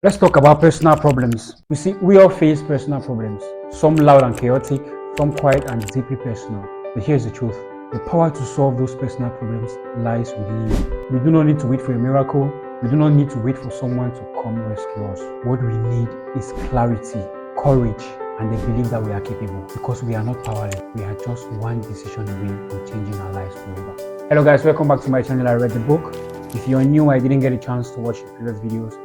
Let's talk about personal problems. You see, we all face personal problems. Some loud and chaotic, some quiet and deeply personal. But here's the truth. The power to solve those personal problems lies within you. We do not need to wait for a miracle. We do not need to wait for someone to come rescue us. What we need is clarity, courage, and the belief that we are capable. Because we are not powerless. We are just one decision away from changing our lives forever. Hello guys, welcome back to my channel. I read the book. If you're new, I didn't get a chance to watch the previous videos.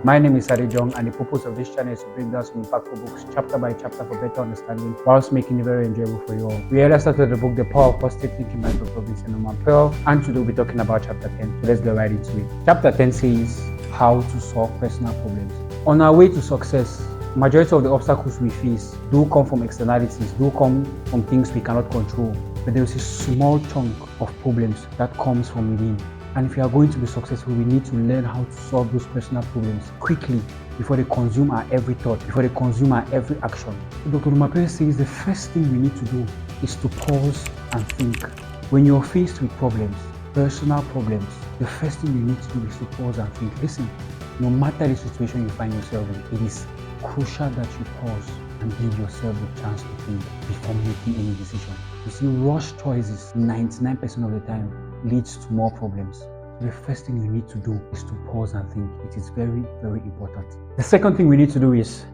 My name is Jong, and the purpose of this channel is to break down some impactful books chapter by chapter for better understanding, whilst making it very enjoyable for you all. We earlier started the book The Power of Positive Thinking by Norman Vincent Peale, and today we'll be talking about chapter 10. So let's get right into it. Chapter 10 says how to solve personal problems. On our way to success, majority of the obstacles we face do come from externalities, do come from things we cannot control, but there is a small chunk of problems that comes from within. And if we are going to be successful, we need to learn how to solve those personal problems quickly before they consume our every thought, before they consume our every action. Dr. Norman Peale says the first thing we need to do is to pause and think. When you're faced with problems, personal problems, the first thing you need to do is to pause and think. Listen, no matter the situation you find yourself in, it is crucial that you pause and give yourself the chance to think before making any decision. You see, rush choices 99% of the time leads to more problems. So the first thing you need to do is to pause and think. It is very, very important. The second thing we need to do is,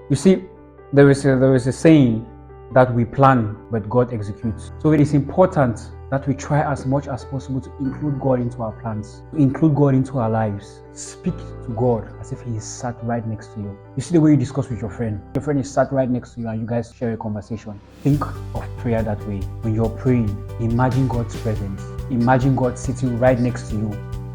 you see, there is a saying that we plan but God executes. So it is important that we try as much as possible to include God into our plans, to include God into our lives. Speak to God as if He is sat right next to you. You see the way you discuss with your friend. Your friend is sat right next to you and you guys share a conversation. Think of prayer that way. When you're praying, imagine God's presence. Imagine God sitting right next to you,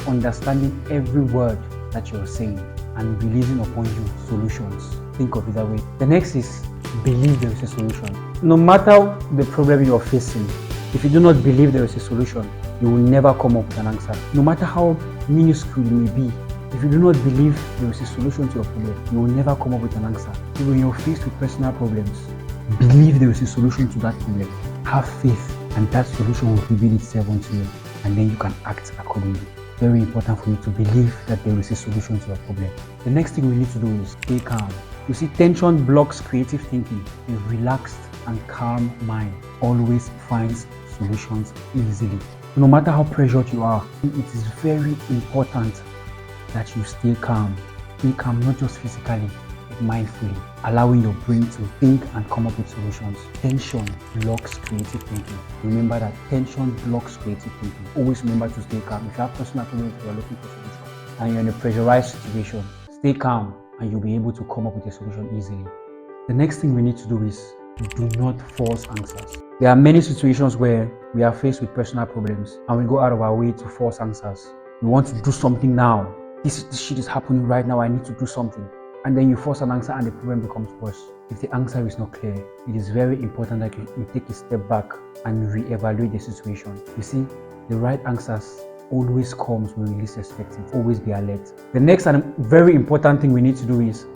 understanding every word that you're saying and releasing upon you solutions. Think of it that way. The next is believe there is a solution. No matter the problem you're facing, if you do not believe there is a solution, you will never come up with an answer. No matter how minuscule it may be, if you do not believe there is a solution to your problem, you will never come up with an answer. So when you're faced with personal problems, believe there is a solution to that problem. Have faith, and that solution will reveal itself unto you, and then you can act accordingly. Very important for you to believe that there is a solution to your problem. The next thing we need to do is stay calm. You see, tension blocks creative thinking. A relaxed and calm mind always finds solutions easily. No matter how pressured you are, it is very important that you stay calm. Stay calm, not just physically, but mindfully, allowing your brain to think and come up with solutions. Tension blocks creative thinking. Remember that tension blocks creative thinking. Always remember to stay calm. If you have personal problems, you are looking for solutions, and you're in a pressurized situation, stay calm and you'll be able to come up with a solution easily. The next thing we need to do is do not force answers. There are many situations where we are faced with personal problems and we go out of our way to force answers. We want to do something now. This shit is happening right now. I need to do something. And then you force an answer and the problem becomes worse. If the answer is not clear, it is very important that you take a step back and reevaluate the situation. You see, the right answers always comes when we least expect it. Always be alert. The next and very important thing we need to do is,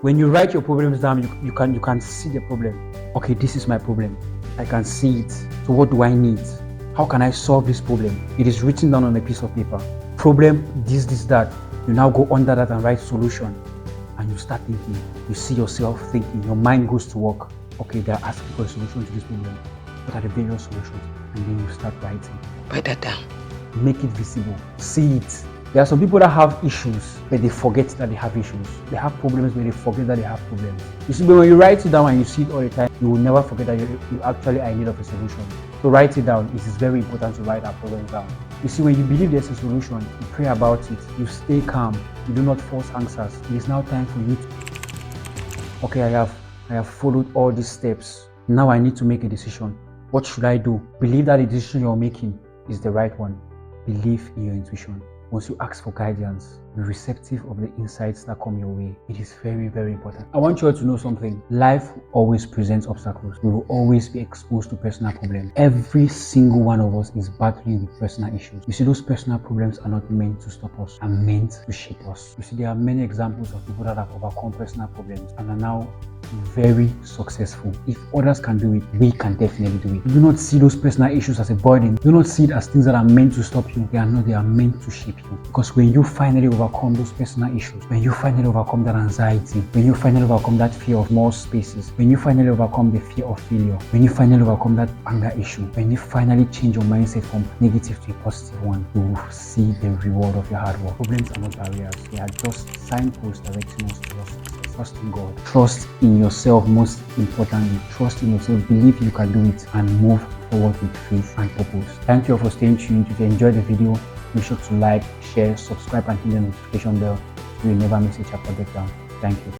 when you write your problems down, you can see the problem. Okay, this is my problem. I can see it. So what do I need? How can I solve this problem? It is written down on a piece of paper. Problem, this, that. You now go under that and write solution. And you start thinking. You see yourself thinking. Your mind goes to work. Okay, they're asking for a solution to this problem. What are the various solutions? And then you start writing. Write that down. Make it visible. See it. There are some people that have issues, but they forget that they have issues. They have problems, but they forget that they have problems. You see, but when you write it down and you see it all the time, you will never forget that you actually are in need of a solution. So write it down. It is very important to write our problems down. You see, when you believe there's a solution, you pray about it, you stay calm, you do not force answers. It is now time for you to, okay, I have followed all these steps. Now I need to make a decision. What should I do? Believe that the decision you're making is the right one. Believe in your intuition. Once you ask for guidance, be receptive of the insights that come your way. It is very, very important. I want you all to know something. Life always presents obstacles. We will always be exposed to personal problems. Every single one of us is battling with personal issues. You see, those personal problems are not meant to stop us, are meant to shape us. You see, there are many examples of people that have overcome personal problems and are now very successful. If others can do it, we can definitely do it. Do not see those personal issues as a burden. Do not see it as things that are meant to stop you. They are not. They are meant to shape you. successful. Because when you finally overcome those personal issues, when you finally overcome that anxiety, when you finally overcome that fear of more spaces, when you finally overcome the fear of failure, when you finally overcome that anger issue, when you finally change your mindset from negative to a positive one, you will see the reward of your hard work. Problems are not barriers, they are just signposts directing us towards success. Trust in God, trust in yourself, most importantly, trust in yourself, believe you can do it, and move forward with faith and purpose. Thank you all for staying tuned. If you enjoyed the video, make sure to like, share, subscribe, and hit the notification bell so you never miss a chapter breakdown. Thank you.